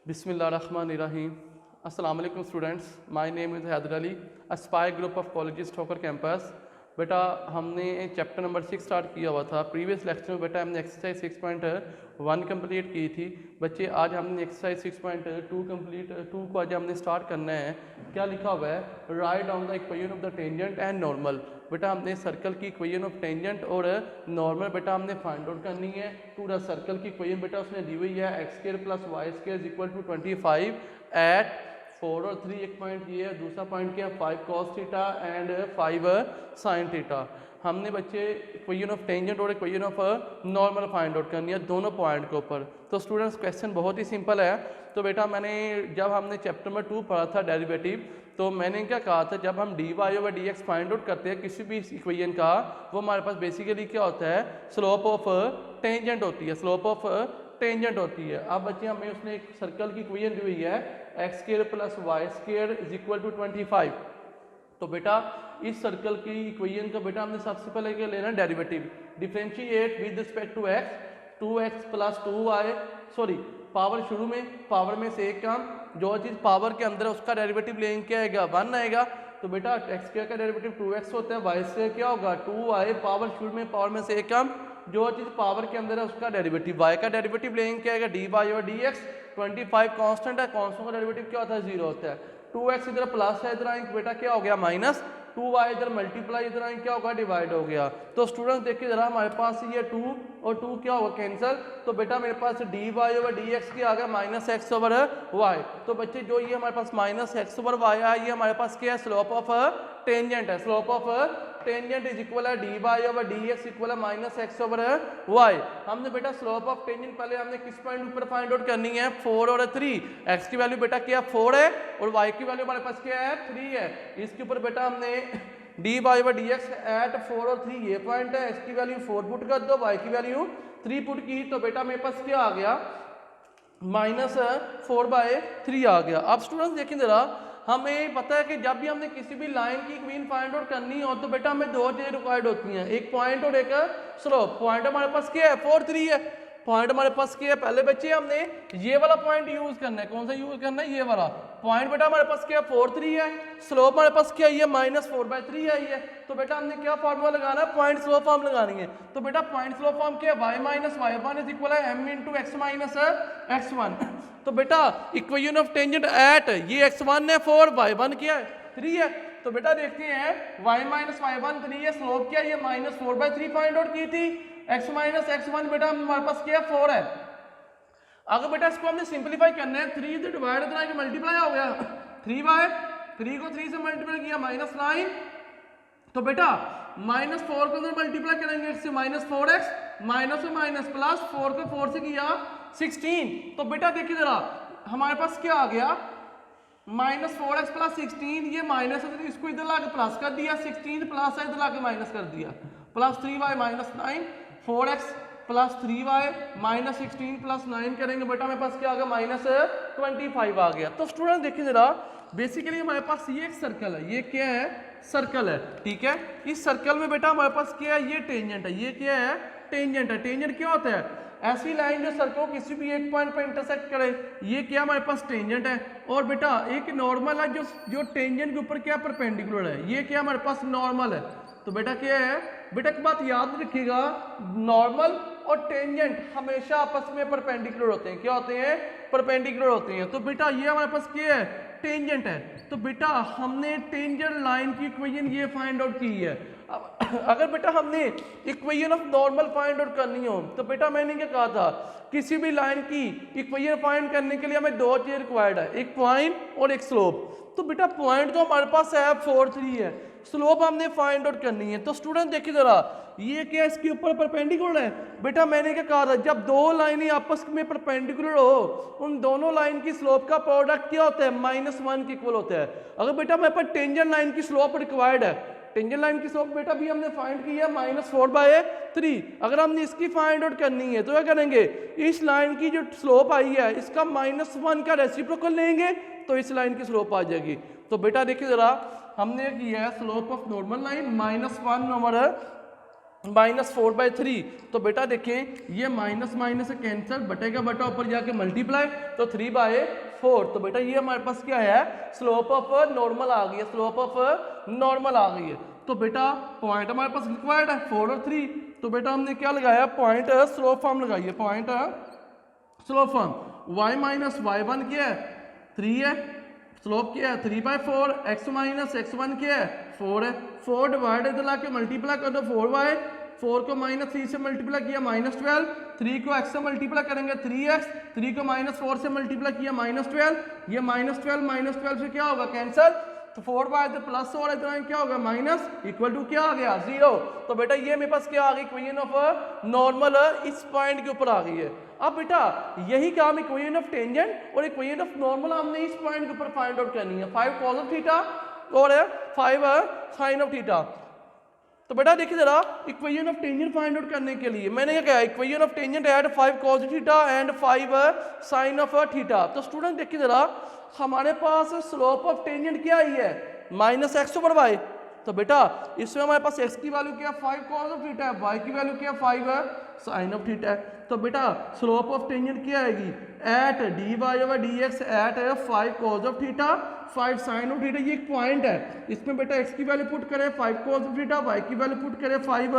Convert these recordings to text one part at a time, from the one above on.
Bismillahirrahmanirrahim. Assalamu alaikum students. My name is Hyder Ali, Aspire Group of Colleges ठोकर campus. बेटा हमने chapter number 6 start किया हुआ था। प्रीवियस लेक्चर में बेटा हमने एक्सरसाइज 6.1 कंप्लीट की थी। बच्चे आज हमने एक्सरसाइज 6.2 को आज हमने स्टार्ट करना है। क्या लिखा हुआ है? Write down the equation of the tangent and normal. बेटा हमने सर्कल की इक्वेशन ऑफ टेंजेंट और नॉर्मल बेटा हमने फाइंड आउट करनी है। पूरा सर्कल की इक्वेशन बेटा उसने दी हुई है x² + y² = 25 एट 4 और 3 एक पॉइंट ये है, दूसरा पॉइंट क्या है 5 cos theta and 5 sin theta. हमने बच्चे इक्वेशन ऑफ टेंजेंट और equation of normal find out करनी है दोनों पॉइंट के ऊपर। तो स्टूडेंट्स क्वेश्चन बहुत ही सिंपल है। तो बेटा मैंने जब हमने चैप्टर नंबर 2 पढ़ा था डेरिवेटिव, तो मैंने क्या कहा था, जब हम dy/dx फाइंड आउट करते हैं किसी भी इक्वेशन का, वो हमारे पास बेसिकली क्या होता है, स्लोप ऑफ टेंजेंट होती है, स्लोप ऑफ टेंजेंट होती है। अब बच्चे हमें उसने एक सर्कल की इक्वेशन दी हुई है x² + y² = 25। तो बेटा इस सर्कल की इक्वेशन का बेटा हमने सबसे पहले क्या लेना है, derivative. Differentiate with respect to x, 2x + 2y, sorry power शुरू में, पावर में से एक काम, जो चीज़ पावर के अंदर है उसका डेरिवेटिव लेंगे क्या आएगा, 1 आएगा। तो बेटा x² का डेरिवेटिव 2x होता है, y² क्या होगा 2y, पावर शुरू में, पावर में से एक काम, जो चीज़ पावर के अंदर है उसका डेरिवेटिव। y का डेरिवेटिव लेंगे क्या आएगा, dy/dx। 25 कांस्टेंट है, कांस्टेंट का डेरिवेटिव क्या होता है, 0 होता है। 2x इधर प्लस है, इधर आएंगे बेटा क्या हो गया माइनस, 2y इधर मल्टीप्लाई, इधर आएंगे क्या होगा डिवाइड हो गया। तो स्टूडेंट्स देखिए जरा, हमारे पास ये 2 और 2 क्या होगा कैंसिल। तो बेटा मेरे पास dy/dx की आ गया -x/y। तो बच्चे जो ये हमारे पास -x/y है, ये हमारे पास क्या है, स्लोप ऑफ टेंजेंट है। Slope of tangent is equal है dy/dx इक्वल है -x/y। हमने बेटा स्लोप ऑफ टेंजेंट पहले हमने किस पॉइंट ऊपर फाइंड आउट करनी है, 4 और 3। x की वैल्यू बेटा क्या 4 है और y की वैल्यू हमारे पास क्या है 3 है। इसके ऊपर बेटा हमने dy/dx एट 4 और 3 ये पॉइंट है, x की वैल्यू 4 पुट कर दो, y की वैल्यू 3 पुट की, तो बेटा मेरे पास क्या आ गया -4/3 आ गया। अब स्टूडेंट्स देखिए जरा, हमें पता है कि जब भी हमने किसी भी लाइन की इक्वेशन फाइंड आउट करनी हो तो बेटा हमें दो चीजें रिक्वायर्ड होती हैं, एक पॉइंट और एक स्लोप। पॉइंट हमारे पास क्या है 4 3 है, पॉइंट हमारे पास क्या है, पहले बच्चे हमने ये वाला पॉइंट यूज करना है। कौन सा यूज करना है, ये वाला पॉइंट। बेटा हमारे पास क्या है 4 3 है, स्लोप हमारे पास क्या है, ये -4/3 है ये। तो बेटा हमने क्या फार्मूला लगाना है, पॉइंट स्लोप फॉर्म लगानी है। तो बेटा पॉइंट स्लोप फॉर्म क्या है, y - y1 इज इक्वल है m × x - x1। तो बेटा इक्वेशन ऑफ टेंजेंट एट ये x1 है 4, y1 क्या है 3 है। तो बेटा देखते हैं y - y1 3 है, स्लोप क्या है, ये -4/3 फाइंड आउट की थी। x - x1 बेटा हमारे पास क्या है 4 है। अगर बेटा इसको हमने सिंपलीफाई करना है, 3 से डिवाइड करना है, मल्टीप्लाई हो गया 3y, 3 को 3 से मल्टीप्लाई किया -9। तो बेटा -4 को अंदर मल्टीप्लाई करेंगे इससे -4x, माइनस में माइनस प्लस, 4 को 4 से किया 16। तो बेटा देखिए जरा, हमारे पास क्या आ गया -4x + 16, ये माइनस है तो इसको इधर लाके प्लस कर दिया, 16 प्लस है इधर लाके माइनस कर दिया, प्लस 3y -9, 4x + 3y -16 + 9 करेंगे बेटा मेरे पास क्या आ गया -25 आ गया। तो स्टूडेंट देखिए जरा, बेसिकली हमारे पास ये एक सर्कल है, ये क्या है सर्कल है, ठीक है। इस सर्कल में बेटा हमारे पास क्या है, ये टेंजेंट है, ये क्या है टेंजेंट है। टेंजेंट क्या होता है, ऐसी लाइन जो सर्कल किसी भी एक पॉइंट पर इंटरसेक्ट करे, ये क्या हमारे पास टेंजेंट है। और बेटा एक नॉर्मल है जो टेंजेंट के ऊपर क्या परपेंडिकुलर है, ये क्या हमारे पास नॉर्मल है। तो बेटा क्या है, बेटा एक बात याद रखिएगा, नॉर्मल और टेंजेंट हमेशा आपस में परपेंडिकुलर होते हैं। क्या होते हैं, परपेंडिकुलर होते हैं। तो बेटा ये हमारे पास क्या है टेंजेंट है। तो बेटा हमने टेंजेंट लाइन की इक्वेशन ये फाइंड आउट की है। अगर बेटा हमने equation of normal find out करनी हो तो बेटा मैंने क्या कहा था, किसी भी लाइन की इक्वेशन फाइंड करने के लिए हमें दो चीज रिक्वायर्ड है, एक पॉइंट और एक स्लोप। तो बेटा पॉइंट तो हमारे पास है 4 3 है, स्लोप हमने फाइंड आउट करनी है। तो स्टूडेंट देखिए जरा, ये क्या इसके ऊपर परपेंडिकुलर है। बेटा मैंने क्या कहा था, जब दो लाइनें आपस में परपेंडिकुलर हो, उन दोनों लाइन की स्लोप का प्रोडक्ट क्या होता है -1 के इक्वल होता है। अगर बेटा मेरे पास टेंजेंट लाइन की स्लोप रिक्वायर्ड है, टेंजेंट लाइन की स्लोप बेटा भी हमने फाइंड की है -4/3। अगर हमने इसकी फाइंड आउट करनी है तो क्या करेंगे, इस लाइन की जो स्लोप आई है इसका -1 का रेसिप्रोकल लेंगे तो इस लाइन की स्लोप आ जाएगी। तो बेटा देखिए जरा, हमने किया है स्लोप ऑफ नॉर्मल लाइन -1/, -4/3। तो बेटा देखें ये माइनस माइनस से कैंसिल, बटेगा बटा ऊपर जाके मल्टीप्लाई, तो 3/4। तो बेटा ये हमारे पास क्या है, स्लोप ऑफ नॉर्मल आ गई है, स्लोप ऑफ नॉर्मल आ गई है। तो बेटा पॉइंट हमारे पास रिक्वायर्ड है 4 और 3, तो बेटा हमने क्या लगाया, पॉइंट स्लोप फॉर्म लगाई है, point slope form. y minus y1 क्या है, 3 है, स्लोप क्या है 3/4, x माइनस x1 क्या है 4 है, 4 डिवाइड इधर लाके मल्टीप्लाई कर दो 4y, 4 को -3 से मल्टीप्लाई किया -12, 3 को x से मल्टीप्लाई करेंगे 3x, 3 को -4 से मल्टीप्लाई किया -12, ये -12 से क्या होगा कैंसिल, तो 4 इधर प्लस और इधर क्या होगा माइनस, इक्वल टू क्या आ गया 0। तो बेटा ये मेरे पास क्या आ गई, इक्वेशन ऑफ नॉर्मल इस पॉइंट के ऊपर आ गई है। अब बेटा यही काम इक्वेशन ऑफ टेंजेंट और इक्वेशन ऑफ नॉर्मल हमने इस पॉइंट के ऊपर फाइंड आउट करनी है, 5 cos of थीटा और 5 sin of थीटा। तो बेटा देखिए जरा equation of tangent find out करने के लिए मैंने क्या कहा, equation of tangent at 5 cos theta and 5 sin of theta. तो स्टूडेंट देखिए जरा हमारे पास स्लोप ऑफ टेंजेंट क्या आई है -x/y। तो बेटा इसमें हमारे पास x की वैल्यू क्या है 5 cos of थीटा है, y की वैल्यू क्या है 5 sin of थीटा है। तो बेटा स्लोप ऑफ टेंजेंट क्या आएगी, at dy/dx at 5 cos of theta 5 sin of theta. ये एक पॉइंट है, इसमें बेटा x की वैल्यू पुट करें 5 cos of थीटा, y की वैल्यू पुट करें 5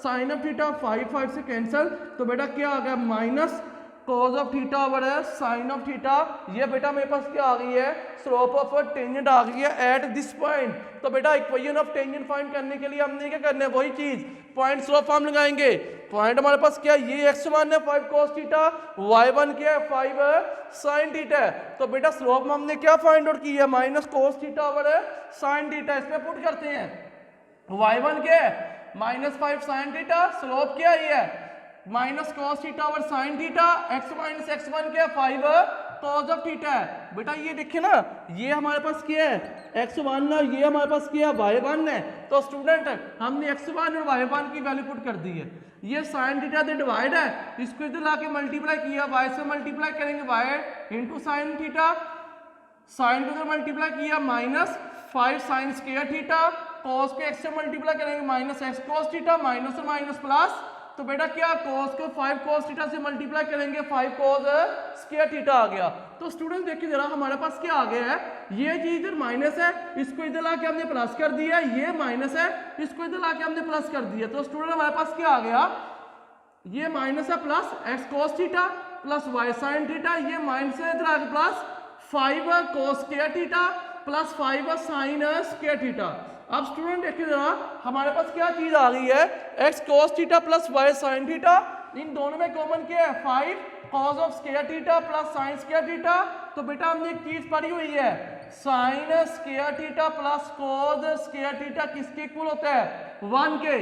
sin of थीटा, 5 से कैंसिल, तो बेटा क्या आ गया minus cos of theta over sin of theta. ये बेटा मेरे पास क्या आ गई है, स्लोप ऑफ टेंजेंट आ गई है एट दिस पॉइंट। तो बेटा इक्वेशन ऑफ टेंजेंट फाइंड करने के लिए हमने क्या करना है, वही चीज पॉइंट स्लोप फॉर्म लगाएंगे। पॉइंट हमारे पास क्या है, ये x1 है 5 cos थीटा, y1 क्या है 5 sin थीटा है। तो बेटा स्लोप में हमने क्या फाइंड आउट की है, -cos theta over sin theta. इसमें पुट करते हैं y1 क्या है -5 sin थीटा, स्लोप क्या है -cos theta over sin theta, x minus x1 क्या है 5 cos of थीटा है। बेटा ये देखिए ना, ये हमारे पास क्या है x1 और ये हमारे पास क्या है y1 है। तो स्टूडेंट हमने x1 और y1 की वैल्यू पुट कर दी है, ये sin थीटा से डिवाइड है, इसको इधर लाके मल्टीप्लाई किया, y से मल्टीप्लाई करेंगे y into sin theta, sin को मल्टीप्लाई किया -5 sin स्क्वायर थीटा, cos को x से मल्टीप्लाई करेंगे -x cos थीटा, माइनस और माइनस प्लस। तो बेटा क्या cos को 5 cos थीटा से मल्टीप्लाई करेंगे 5 cos स्क्वायर थीटा आ गया। तो स्टूडेंट देखिए जरा हमारे पास क्या आ गया है, ये चीज इधर माइनस है, इसको इधर लाके हमने प्लस कर दिया, ये माइनस है, इसको इधर लाके हमने प्लस कर दिया। तो स्टूडेंट हमारे पास क्या आ गया, ये माइनस है plus x cos theta plus y sin theta, ये माइनस है इधर आके plus 5 cos square theta plus 5 sin square theta. अब स्टूडेंट देखिए जरा हमारे पास क्या चीज आ गई है, x cos theta plus y sin theta, इन दोनों में कॉमन क्या है 5 cos of square theta plus sin square theta. तो बेटा हमने एक चीज पढ़ी हुई है, sin square theta plus cos square theta किसके इक्वल होता है 1 के,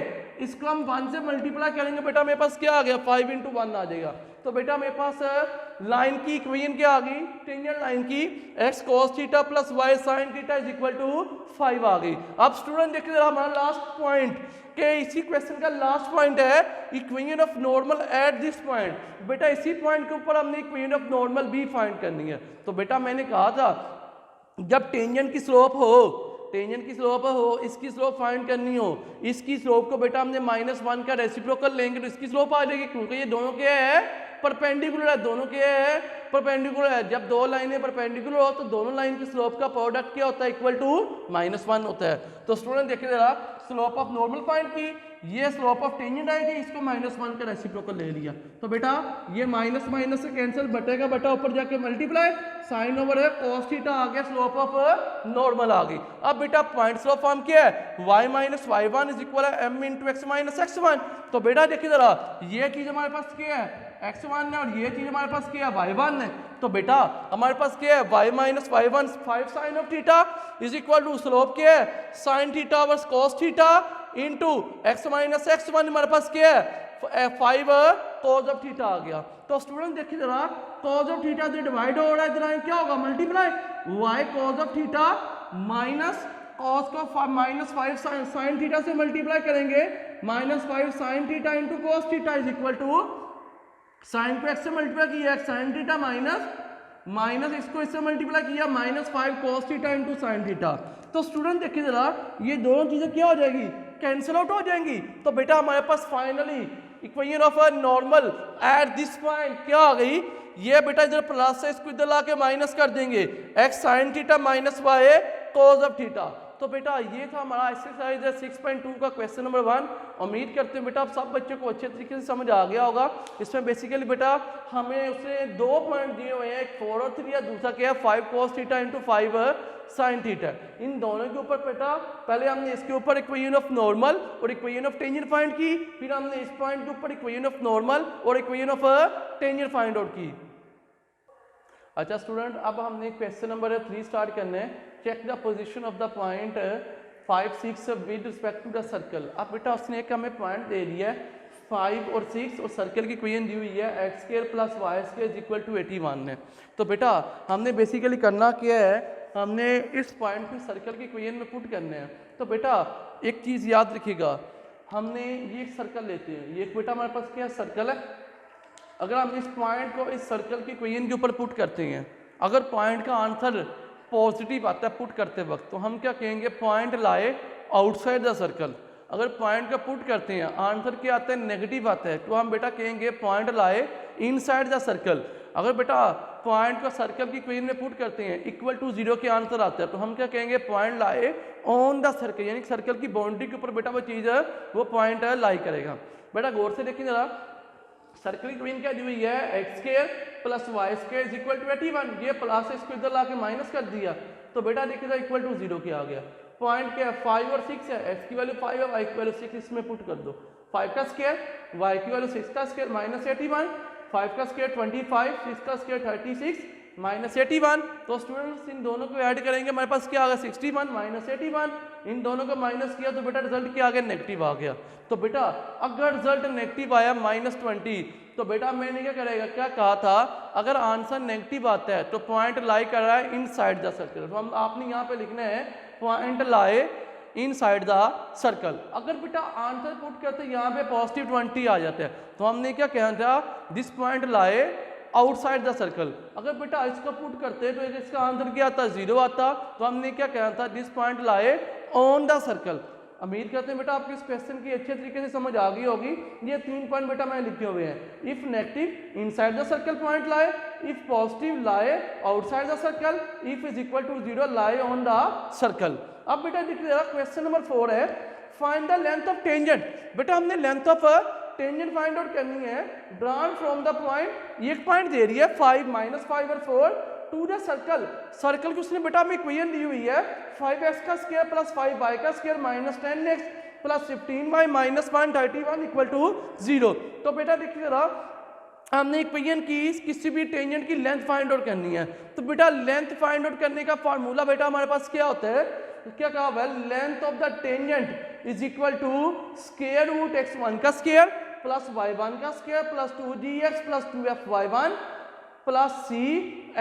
इसको हम 1 से मल्टीप्लाई करेंगे, बेटा मेरे पास क्या आ गया 5 × 1 आ जाएगा। तो बेटा मेरे पास लाइन की इक्वेशन क्या आ गई, टेंजेंट लाइन की x cos theta plus y sin theta is equal to 5 आ गई। अब स्टूडेंट देखिए जरा हमारा लास्ट पॉइंट के इसी क्वेश्चन का लास्ट पॉइंट है equation of normal at this point. बेटा इसी पॉइंट के ऊपर हमने इक्वेशन ऑफ नॉर्मल भी फाइंड करनी है। तो बेटा मैंने कहा था जब टेंजेंट की स्लोप हो, टेंजेंट की स्लोप हो, इसकी स्लोप फाइंड करनी हो, इसकी स्लोप को बेटा हमने -1 का रेसिप्रोकल लेंगे तो इसकी स्लोप आ जाएगी, क्योंकि ये दोनों क्या है परपेंडिकुलर है, दोनों क्या है परपेंडिकुलर है। जब दो लाइनें परपेंडिकुलर हो तो दोनों लाइन की स्लोप का प्रोडक्ट क्या होता है इक्वल टू -1 होता है। तो स्टूडेंट देखिए जरा स्लोप ऑफ नॉर्मल फाइंड की, ये स्लोप ऑफ टेंजेंट आई थी, इसको -1 का रेसिप्रोकल ले लिया। तो बेटा ये माइनस माइनस से कैंसिल, बटेगा बटा ऊपर जाके मल्टीप्लाई, साइन ओवर है cos थीटा आ गया, स्लोप ऑफ नॉर्मल आ गई। अब बेटा पॉइंट स्लोप फॉर्म क्या है y minus y1 is equal है m into x minus x1। तो बेटा देखिए जरा ये चीज हमारे पास क्या है x1 है और ये चीज हमारे पास क्या है y1 है। तो बेटा हमारे पास क्या है y minus y1 5 sine of theta is equal to slope क्या है sine theta over cos theta into x minus x1 हमारे पास क्या है 5 cos ऑफ थीटा आ गया। तो स्टूडेंट देखिए जरा cos ऑफ थीटा से डिवाइड हो रहा है, इधर क्या होगा मल्टीप्लाई, y cos ऑफ थीटा माइनस cos को -5 साइन थीटा से मल्टीप्लाई करेंगे, -5 sine theta into cos theta is equal to sine को x से मल्टीप्लाई किया x sine theta minus minus इसको इससे मल्टीप्लाई किया -5 cos theta into sine theta. तो स्टूडेंट देखिए जरा, ये दोनों चीजें क्या हो जाएगी, कैंसिल आउट हो जाएंगी। तो बेटा हमारे पास finally equation of a normal at this point क्या आ गई, ये बेटा इधर प्लस है, इसको इधर ला के माइनस कर देंगे, x sine theta minus y cos ऑफ थीटा। तो बेटा ये था हमारा एक्सरसाइज 6.2 का क्वेश्चन नंबर 1। उम्मीद करते हैं बेटा आप सब बच्चों को अच्छे तरीके से समझ आ गया होगा। इसमें बेसिकली बेटा हमें उसने 2 पॉइंट दिए हुए हैं, एक 4 और 3 है, दूसरा क्या है 5 cos theta into 5 sine theta. इन दोनों के ऊपर बेटा पहले हमने इसके ऊपर इक्वेशन ऑफ नॉर्मल और इक्वेशन ऑफ टेंजेंट फाइंड की, फिर हमने इस पॉइंट के ऊपर इक्वेशन ऑफ नॉर्मल और equation of tangent find out की। अच्छा स्टूडेंट, अब हमने क्वेश्चन नंबर 3 स्टार्ट करना है। Check the position of the point 5, 6 with respect to the circle. अब बेटा उसने एक हमें पॉइंट दे दिया है 5 और 6 और सर्कल की इक्वेशन दी हुई है x² + y² = 81 है। तो बेटा हमने बेसिकली करना क्या है, हमने इस पॉइंट को सर्कल की इक्वेशन में पुट करने हैं। तो बेटा एक चीज़ याद रखिएगा, हमने ये एक सर्कल लेते हैं, ये बेटा हमारे पास क्या सर्कल है। अगर हम इस पॉइंट को इस सर्कल की इक्वेशन के ऊपर पुट करते हैं, अगर पॉइंट का आंसर पॉजिटिव आता है पुट करते वक्त, तो हम क्या कहेंगे, पॉइंट लाए आउटसाइड द सर्कल। अगर पॉइंट का पुट करते हैं आंसर क्या आता है, नेगेटिव आता है, तो हम बेटा कहेंगे पॉइंट लाए इनसाइड द सर्कल। अगर बेटा पॉइंट को सर्कल की इक्वेशन में पुट करते हैं इक्वल टू 0 के आंसर आता है, तो हम क्या कहेंगे, पॉइंट लाए ऑन द सर्कल, यानी सर्कल की बाउंड्री के ऊपर बेटा वो चीज़ है वो पॉइंट लाई करेगा। बेटा गौर से देखिए जरा, सर्कल की इक्वेशन क्या दी हुई है, x² + y² = 81। ये प्लस है, इसको इधर ला के माइनस कर दिया, तो बेटा देखिएगा इक्वल टू 0 के आ गया। पॉइंट क्या है, 5 और 6 है, x की वैल्यू 5 है, y की वैल्यू 6, इसमें पुट कर दो। 5 का स्क्वायर, y की वैल्यू 6 का स्क्वायर -81, 5 का स्क्वायर 25, 6 का स्क्वायर 36 -81। तो स्टूडेंट्स इन दोनों को ऐड करेंगे, हमारे पास क्या आ गया 61 -81। इन दोनों को माइनस किया तो बेटा रिजल्ट क्या आ गया, नेगेटिव आ गया। तो बेटा अगर रिजल्ट नेगेटिव आया -20, तो बेटा मैंने क्या करेगा, क्या कहा था, अगर आंसर नेगेटिव आता है तो पॉइंट लाई कर रहा है इनसाइड द सर्कल। तो हम आपने यहाँ पे लिखना है पॉइंट लाए इनसाइड द सर्कल। अगर बेटा आंसर पुट करते यहाँ पे +20 आ जाता है, तो हमने क्या कहना था, दिस पॉइंट लाए आउटसाइड द सर्कल। अगर बेटा इसका पुट करते तो इसका आंसर क्या आता, 0 आता, तो हमने क्या कहना था, दिस पॉइंट लाए ऑन द सर्कल। उम्मीद करते हैं बेटा आपको इस क्वेश्चन की अच्छे तरीके से समझ आ गई होगी। ये 3 पॉइंट बेटा मैंने लिखे हुए हैं, if negative inside the circle point लाए, इफ पॉजिटिव लाए outside the circle, if is equal to 0 लाए ऑन द सर्कल। अब बेटा देखिए क्वेश्चन नंबर 4 है, find the length of tangent. बेटा हमने length of tangent find out करनी है, ड्रॉन फ्रॉम द पॉइंट, ये एक पॉइंट दे रही है 5, -5 और 4 टू द सर्कल। सर्कल की उसने बेटा हमें इक्वेशन दी हुई है 5x का स्क्वायर + 5y का स्क्वायर -10x + 15y -131 = 0। तो बेटा देखिए जरा, हमने इक्वेशन की किसी भी टेंजेंट की लेंथ फाइंड आउट करनी है। तो बेटा लेंथ फाइंड आउट करने का फार्मूला बेटा हमारे पास क्या होता है, क्या कहा हुआ है, length of the tangent is equal to √x1 का स्क्वायर + y1 का square + 2gx + 2fy1 + c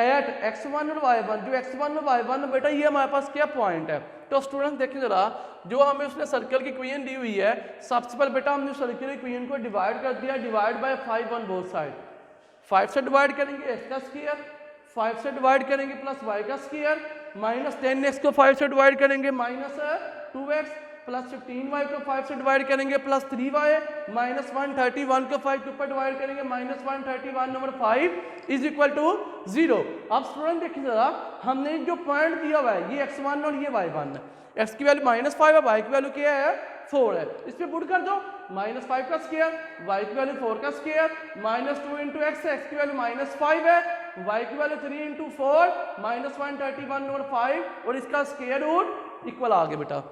eight x1 और y1। जो x1 और y1 बेटा ये हमारे पास क्या पॉइंट है। तो स्टूडेंट देखिए जरा, जो हमें उसने सर्कल की इक्वेशन दी हुई है, सबसे पहले बेटा हमने सर्कल की इक्वेशन को डिवाइड कर दिया, divide by 5 on both side. 5 से डिवाइड करेंगे x का स्क्वायर, 5 से डिवाइड करेंगे + y का स्क्वायर, -10x को 5 से डिवाइड करेंगे -2x + 15y को 5 से डिवाइड करेंगे +3y, -131 को 5 के ऊपर डिवाइड करेंगे -131 नंबर 5 = 0। अब स्टूडेंट देखिए जरा, हमने जो पॉइंट दिया हुआ है ये x1 और ये y1 है, x की वैल्यू -5 है, y की वैल्यू क्या है 4 है, इस पे पुट कर दो, -5 का स्क्वायर, y की वैल्यू 4 का स्क्वायर, -2 × x, x की वैल्यू -5 है, y की वैल्यू 3 × 4 -131 नंबर 5 और इसका स्क्वायर रूट इक्वल आ गया बेटा।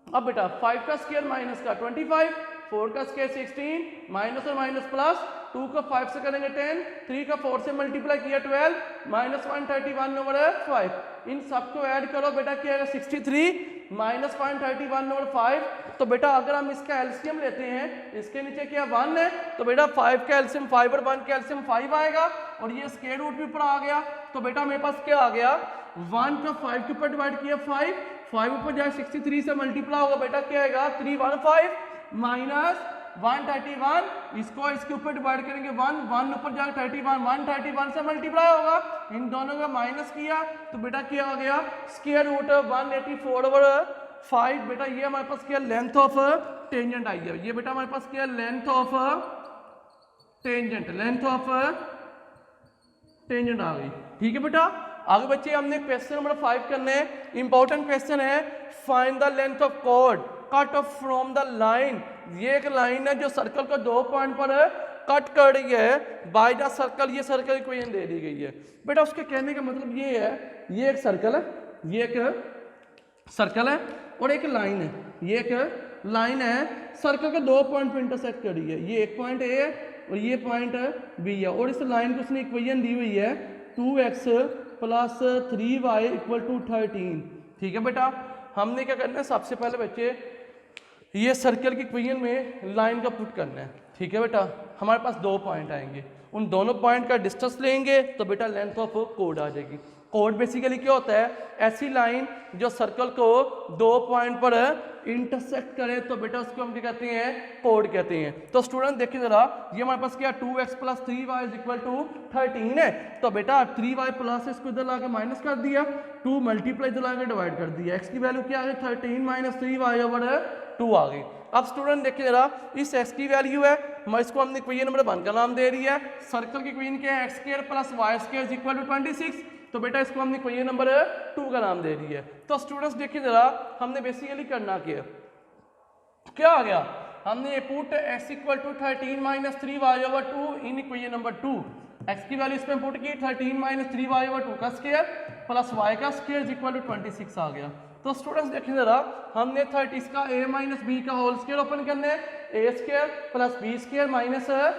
अब बेटा 5 का स्क्वायर माइनस का 25, 4 का स्क्वायर 16, माइनस और माइनस प्लस, 2 का 5 से करेंगे 10, 3 का 4 से मल्टीप्लाई किया 12, -131 नंबर है 5। इन सबको ऐड करो बेटा क्या आएगा 63, -131 नंबर 5। तो बेटा अगर हम इसका एलसीएम लेते हैं, इसके नीचे क्या 1 है, तो बेटा 5 का एलसीएम 5 और 1 का एलसीएम 5 आएगा और ये स्क्वायर रूट भी ऊपर आ गया। तो बेटा मेरे पास क्या आ गया, 1 का 5 के ऊपर डिवाइड किया 5 ऊपर जाए 63 से मल्टीप्लाई होगा बेटा क्या आएगा 315 माइनस 131, इसको इसके ऊपर डिवाइड करेंगे 1 ऊपर जाकर 31, 131 से मल्टीप्लाई होगा, इन दोनों का माइनस किया तो बेटा क्या हो गया स्क्वायर रूट 184/5। बेटा ये हमारे पास क्या लेंथ ऑफ टेंजेंट आई है, ये बेटा हमारे पास क्या length of tangent, length of tangent आ गई। ठीक है बेटा, आगे बच्चे हमने क्वेश्चन नंबर 5 करने हैं, इंपॉर्टेंट क्वेश्चन है, find the length of chord cut off from the line. ये एक लाइन है जो सर्कल को 2 पॉइंट पर कट कर रही है बाय द सर्कल, ये सर्कल इक्वेशन दे दी गई है। बेटा उसके कहने का मतलब ये है, ये एक सर्कल है, ये एक सर्कल है और एक लाइन है, ये एक लाइन है, सर्कल के 2 पॉइंट पर इंटरसेक्ट कर रही है, ये एक पॉइंट ए है और ये पॉइंट बी है, और इस लाइन को उसने इक्वेशन दी हुई है 2x + 3y = 13। ठीक है बेटा, हमने क्या करना है, सबसे पहले बच्चे ये सर्कल की इक्वेशन में लाइन का पुट करना है। ठीक है बेटा, हमारे पास 2 पॉइंट आएंगे, उन दोनों पॉइंट का डिस्टेंस लेंगे तो बेटा लेंथ ऑफ कोड आ जाएगी। कोड बेसिकली क्या होता है, ऐसी लाइन जो सर्कल को 2 पॉइंट पर इंटरसेक्ट करे तो बेटा उसको हम क्या कहते हैं, कोड कहते हैं। तो स्टूडेंट देखिए जरा, ये हमारे पास क्या 2x + 3y = 13 है, तो बेटा 3y प्लस इसको इधर लाके माइनस कर दिया, 2 मल्टीप्लाई इधर लाके डिवाइड कर दिया, x की वैल्यू क्या आ गई 13 - 3y/2 आ गई। अब स्टूडेंट देखिए जरा, इस x की वैल्यू है, इसको हमने इक्वेशन नंबर 1 का नाम दे रही है, सर्कल की इक्वेशन क्या है x² + y² = 26, तो बेटा इसको हमने इक्वेशन नंबर 2 का नाम दे रही है। तो स्टूडेंट्स देखिए जरा, हमने बेसिकली करना क्या आ गया, हमने put x = 13 - 3y/2 in equation number 2, x की वैल्यू इसमें पुट की 13 - 3y/2 का स्क्वायर प्लस y का स्क्वायर = 26 आ गया। तो स्टूडेंट्स देखिए जरा, हमने 30 का a - b का होल स्क्वायर ओपन करना है, a² + b²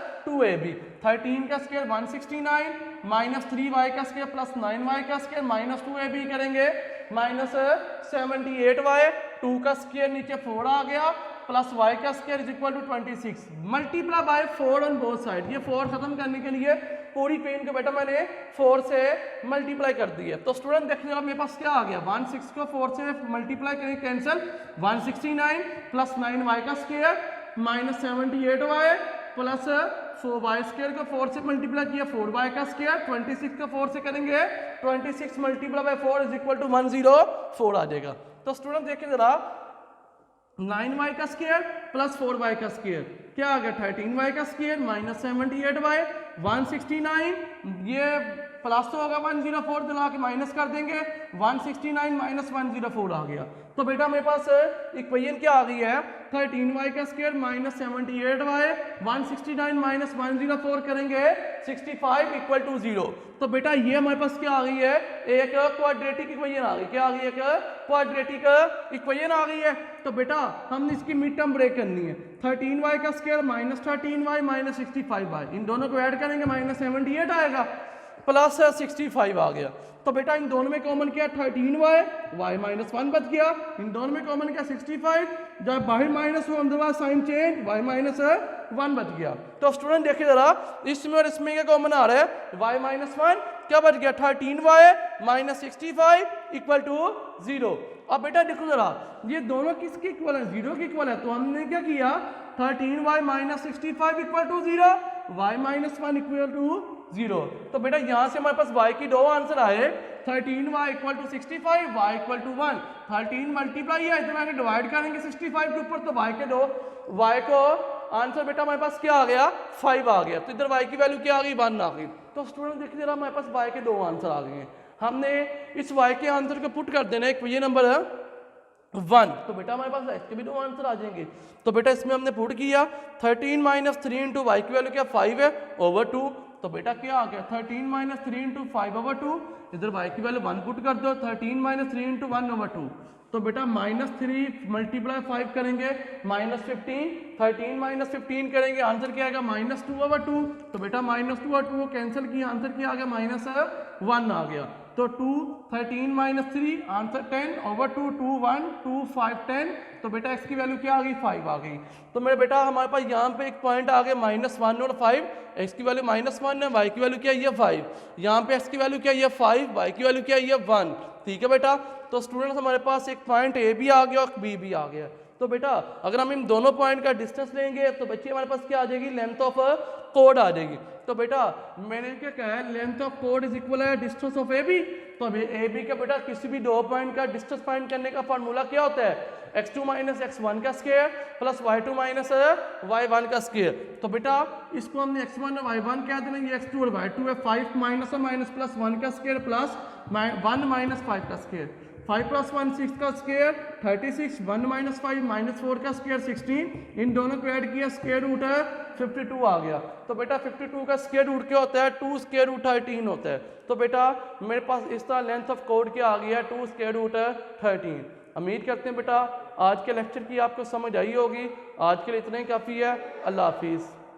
- 2ab, 13 का स्क्वायर 169 - 3y का स्क्वायर प्लस 9y का स्क्वायर - 2ab करेंगे -78y, 2 का स्क्वायर नीचे 4 आ गया प्लस y का square = 26, multiply by 4 on both side. ये 4 खत्म करने के लिए पूरी पेन को बेटा मैंने 4 से मल्टीप्लाई कर दी है। तो स्टूडेंट देखिए जरा, मेरे पास क्या आ गया, 16 को 4 से मल्टीप्लाई करेंगे कैंसिल, 169 प्लस 9y का स्क्वायर -78y प्लस 4y² को 4 से मल्टीप्लाई किया 4y का स्क्वायर, 26 को 4 से करेंगे 26 मल्टीप्लाई बाय 4 = 104 आ जाएगा। तो स्टूडेंट देखिए जरा, 9y का स्क्वायर प्लस 4y का स्क्वायर क्या आ गया 13y का स्क्वायर -78y, 169 ये प्लस तो होगा 104 दिला के माइनस कर देंगे, 169 - 104 आ गया। तो बेटा मेरे पास इक्वेशन क्या आ गई है, 13y का स्क्वायर -78y, 169 - 104 करेंगे 65 = 0। तो बेटा ये हमारे पास क्या आ गई है, एक क्वाड्रेटिक इक्वेशन आ गई, क्या आ गई, एक क्वाड्रेटिक इक्वेशन आ गई है। तो बेटा हमने इसकी मिड टर्म ब्रेक करनी है, 13y का स्क्वायर -13y - 65y, इन दोनों को ऐड करेंगे -78 आएगा प्लस 65 आ गया। तो बेटा इन दोनों में कॉमन किया 13y, y -1 बच गया, इन दोनों में कॉमन किया 65, जब बाहर माइनस हो अंदर साइन चेंज, y -1 बच गया। तो स्टूडेंट देखिए जरा, इसमें और इसमें क्या कॉमन आ रहा है, y -1 क्या बच गया 13y - 65 = 0। अब बेटा देखो जरा, ये दोनों किसके इक्वल है, 0 के इक्वल है, तो हमने क्या किया 13y - 65 = 0, y -1 = 0। तो बेटा यहाँ से हमारे पास y की 2 आंसर आए, 13y = 65, y = 1, 13 मल्टीप्लाई है, इधर आगे डिवाइड करेंगे 65 के ऊपर, तो y को आंसर बेटा हमारे पास क्या आ गया 5 आ गया, तो इधर y की वैल्यू क्या आ गई 1 आ गई। तो स्टूडेंट देखिए जरा, हमारे पास y के 2 आंसर आ गए हैं, हमने इस y के आंसर को पुट कर देना है इक्वेशन नंबर 1, तो बेटा हमारे पास x के भी 2 आंसर आ जाएंगे। तो बेटा इसमें हमने पुट किया 13 - 3 × y की वैल्यू क्या 5 है / 2, तो बेटा क्या आ गया 13 - 3 × 5/2, इधर y की वैल्यू 1 पुट कर दो, 13 - 3 × 1/2, तो बेटा -3 मल्टीप्लाई 5 करेंगे -15, 13 - 15 करेंगे, आंसर क्या आएगा -2/2, तो बेटा -2/2 कैंसिल किया, आंसर क्या आ गया -1 आ गया। तो 2 13 - 3 आंसर 10/2, 2 1 2 5 10, तो बेटा x की वैल्यू क्या आ गई 5 आ गई। तो मेरे बेटा हमारे पास यहाँ पे एक पॉइंट आ गया -1 और 5, x की वैल्यू -1 है, y की वैल्यू क्या है ये 5, यहाँ पे x की वैल्यू क्या है ये 5, y की वैल्यू क्या है ये 1। ठीक है बेटा, तो स्टूडेंट्स हमारे पास एक पॉइंट a भी आ गया और b भी आ गया। तो बेटा अगर हम इन दोनों पॉइंट का डिस्टेंस लेंगे तो बच्चे हमारे पास क्या आ जाएगी, लेंथ ऑफ कोड आ जाएगी। तो बेटा मैंने क्या कहा है, length of code is equal है डिस्टेंस ऑफ ए बी। तो अभी ए बी का बेटा किसी भी दो पॉइंट का डिस्टेंस फाइंड करने का फॉर्मूला क्या होता है, x2 माइनस x1 का square plus y2 minus y1 का स्क्वायर। तो बेटा इसको हमने x1 और y1 क्या देंगे, x2 और y2 है, 5 माइनस और माइनस प्लस 1 का स्क्वायर प्लस 1 माइनस 5 का स्क्वायर, 5 प्लस 1 6 का स्क्वायर 36, 1 माइनस 5 माइनस 4 का स्क्वायर 16, इन दोनों को ऐड किया स्क्वायर रूट है 52 आ गया। तो बेटा 52 का स्क्वायर रूट क्या होता है, 2 स्क्वायर रूट 13 होता है। तो बेटा मेरे पास इस तरह लेंथ ऑफ कोड क्या आ गया, 2 स्क्वायर रूट 13। उम्मीद करते हैं बेटा आज के लेक्चर की आपको समझ आई होगी। आज के लिए इतना ही काफ़ी है। अल्लाह हाफिज़।